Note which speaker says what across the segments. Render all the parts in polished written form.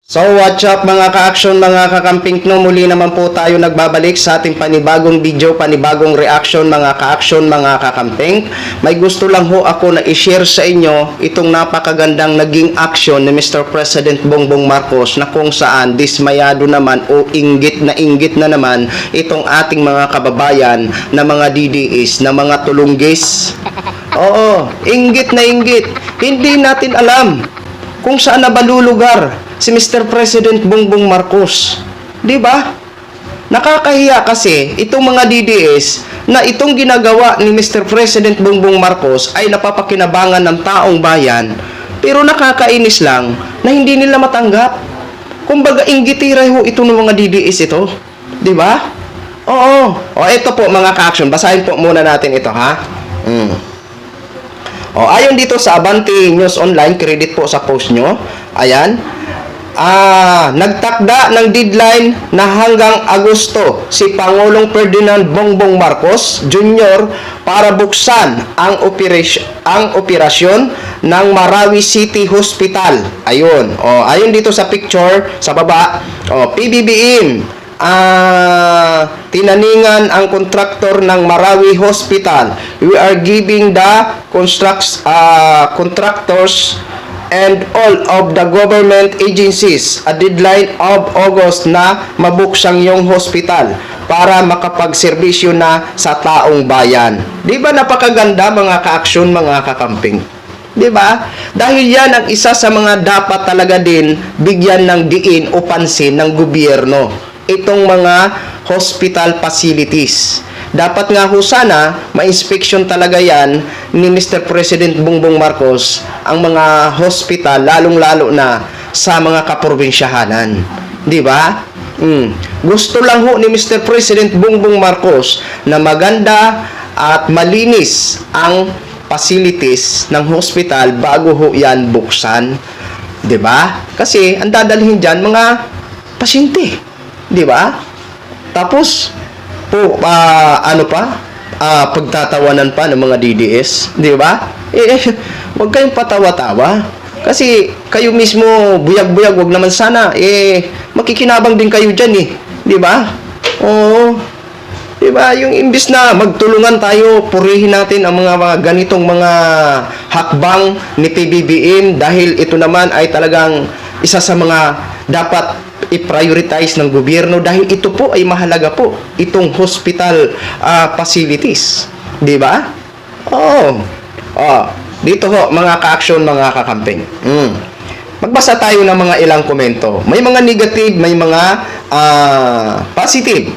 Speaker 1: So what's up mga ka-action, mga kakamping no, muli naman po tayo nagbabalik sa ating panibagong video, panibagong reaction mga ka-action, mga kakamping. May gusto lang ho ako na i-share sa inyo itong napakagandang naging action ni Mr. President Bongbong Marcos na kung saan dismayado naman o inggit na naman itong ating mga kababayan na mga DDS, na mga tulunggis. Oo, inggit na inggit. Hindi natin alam kung saan na balulugar si Mr. President Bongbong Marcos. 'Di ba? Nakakahiya kasi itong mga DDS na itong ginagawa ni Mr. President Bongbong Marcos ay napapakinabangan ng taong bayan, pero nakakainis lang na hindi nila matanggap. Kumbaga inggitira ho ito ng mga DDS ito. 'Di ba? Oo. O ito po mga ka-action, basahin po muna natin ito ha. Ayon dito sa Abante News Online, credit po sa post nyo. Ayan. Nagtakda ng deadline na hanggang Agosto si Pangulong Ferdinand Bongbong Marcos Jr. para buksan ang operasyon ng Marawi City Hospital. Ayun. Ayun dito sa picture sa baba. PBBM. Tinaningan ang kontraktor ng Marawi Hospital. We are giving the contractors and all of the government agencies a deadline of August na mabuksang yung hospital para makapagserbisyo na sa taong bayan. Di ba napakaganda mga ka-action, mga kakamping? Di ba? Dahil yan ang isa sa mga dapat talaga din bigyan ng diin o pansin ng gobyerno. Itong mga hospital facilities. Dapat nga ho sana, ma-inspection talaga yan ni Mr. President Bongbong Marcos ang mga hospital, lalong-lalo na sa mga kaprobinsyahanan. Di ba? Gusto lang ho ni Mr. President Bongbong Marcos na maganda at malinis ang facilities ng hospital bago ho yan buksan. Di ba? Kasi ang dadalhin dyan mga pasyente. Di ba? Tapos pagtatawanan pa ng mga DDS, di ba? Huwag kayong patawa-tawa. Kasi kayo mismo buyag-buyag, wag naman sana makikinabang din kayo diyan di ba? Oo. Di ba? Yung imbis na magtulungan tayo, purihin natin ang mga ganitong mga hakbang ni PBBM dahil ito naman ay talagang isa sa mga dapat i-prioritize ng gobyerno dahil ito po ay mahalaga po, itong hospital facilities. Di ba? Dito ho, mga ka-action, mga kakamping. Magbasa tayo ng mga ilang komento. May mga negative, may mga positive.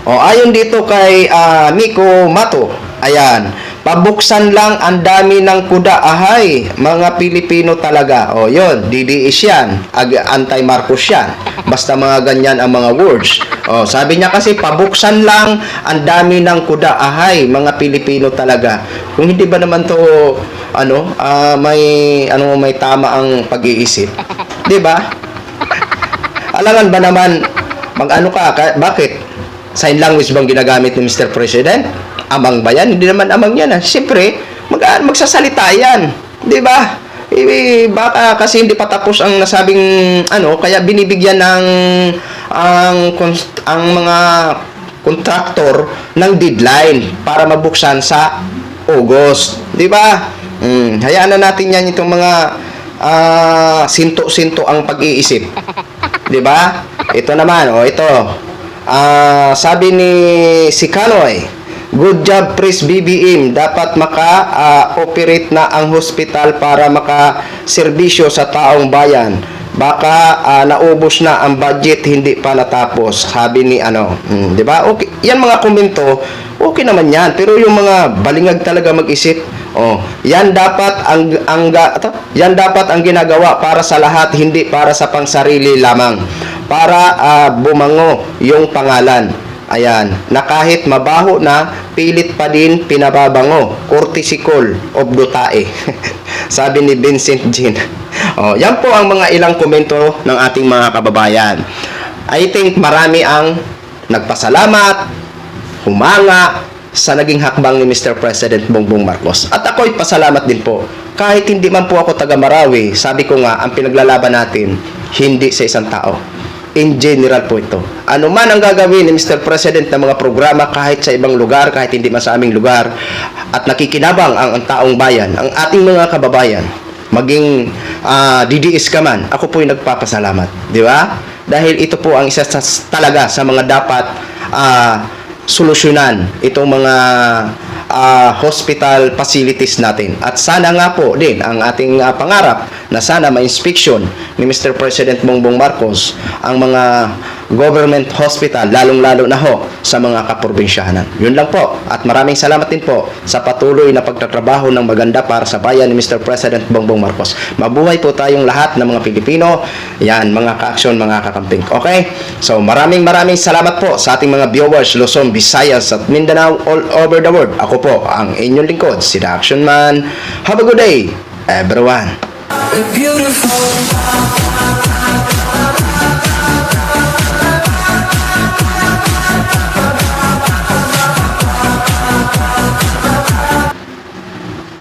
Speaker 1: Ayon dito kay Nico Mato, ayan, pabuksan lang ang dami ng kuda, ahay, mga Pilipino talaga. Yun, DDS yan, anti-Marcos yan. Basta mga ganyan ang mga words. Sabi niya kasi, pabuksan lang ang dami ng kuda, ahay, mga Pilipino talaga. Kung hindi ba naman to, may tama ang pag-iisip. Di ba? Alangan ba naman, bakit? Sign language bang ginagamit ni Mr. President? Amang ba yan? Hindi naman amang yan. Siyempre, magsasalita yan. Di ba? Baka kasi hindi pa tapos ang nasabing kaya binibigyan ng ang mga kontraktor ng deadline para mabuksan sa August. Di ba? Hayaan na natin yan itong mga sinto-sinto ang pag-iisip. Di ba? Ito naman, ito. Sabi ni si Kanoy, good job Pres BBM, dapat maka-operate na ang hospital para maka-serbisyo sa taong bayan. Baka naubos na ang budget, hindi pa natapos. Sabi ni di ba? Okay, yan mga komento, okay naman yan. Pero yung mga balingag talaga mag-isip, yan dapat ang ginagawa para sa lahat, hindi para sa pangsarili lamang. Para bumango yung pangalan. Ayan, na kahit mabaho na, pilit pa din pinababango. Courtesy call of Dutae. Sabi ni Vincent Jean. Yan po ang mga ilang komento ng ating mga kababayan. I think marami ang nagpasalamat, humanga sa naging hakbang ni Mr. President Bongbong Marcos. At ako'y pasalamat din po. Kahit hindi man po ako taga Marawi, sabi ko nga, ang pinaglalaban natin hindi sa isang tao. In general po ito. Ano man ang gagawin ni Mr. President ng mga programa kahit sa ibang lugar, kahit hindi man sa aming lugar, at nakikinabang ang taong bayan, ang ating mga kababayan, maging DDS ka man, ako po'y nagpapasalamat. Di ba? Dahil ito po ang isa talaga sa mga dapat solusyonan itong mga hospital facilities natin. At sana nga po din ang ating pangarap na sana ma-inspection ni Mr. President Bongbong Marcos ang mga government hospital, lalong-lalo na ho sa mga kaprobinsyahanan. Yun lang po. At maraming salamat din po sa patuloy na pagtatrabaho ng maganda para sa bayan ni Mr. President Bongbong Marcos. Mabuhay po tayong lahat ng mga Pilipino. Yan, mga ka-aksyon, mga kakamping. Okay? So, maraming salamat po sa ating mga viewers, Luzon, Visayas, at Mindanao all over the world. Ako po, ang inyong lingkod, si The Action Man. Have a good day, everyone.
Speaker 2: Beautiful.